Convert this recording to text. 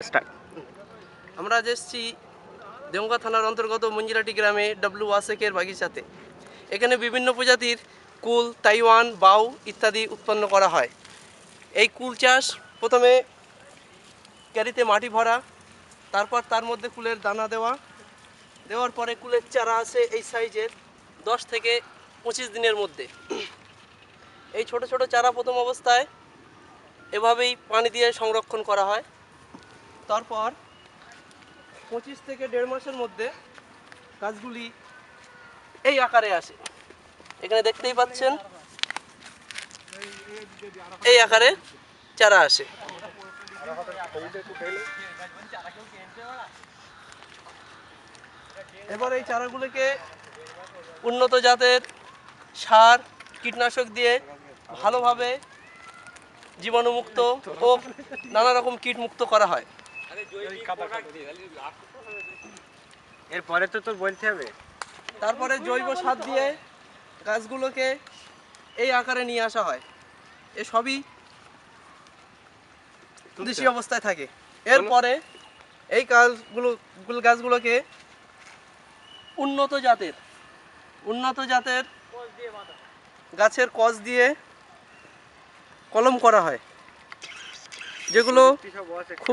Start. আমরা আজ এসেছি দেওঙ্গা থানার অন্তর্গত মঞ্জিরাটি গ্রামে ডব্লিউ ওয়াসেকের বাগিচাতে। এখানে বিভিন্ন প্রজাতির কুল, তাইওয়ান, বাউ ইত্যাদি উৎপন্ন করা হয়। এই কুল চাষ প্রথমে ক্যারিতে মাটি ভরা, তারপর তার মধ্যে কুলের দানা দেওয়ার পরে কুলের চারা আসে এই সাইজের 10 থেকে 25 দিনের মধ্যে। এই ছোট ছোট চারা প্রথম অবস্থায় এভাবেই পানি দিয়ে সংরক্ষণ করা হয়। তারপর 25 থেকে 1.5 মাসের মধ্যে গাছগুলি এই আকারে আসে। এখানে দেখতেই পাচ্ছেন এই আকারে চারা আসে। এবার এই চারাগুলোকে উন্নত জাতের সার, কীটনাশক দিয়ে ভালোভাবে জীবাণুমুক্ত ও নানা রকম কীটমুক্ত করা হয়। এরপরে তো তোর বলতে হবে। তারপরে জৈব সার দিয়ে গাছগুলোকে এই আকারে নিয়ে আসা হয়। এ সবই দেশি অবস্থায় থাকে। এরপরে এই গাছগুলোকে উন্নত জাতের গাছের কষ দিয়ে কলম করা হয়, যেগুলো খুব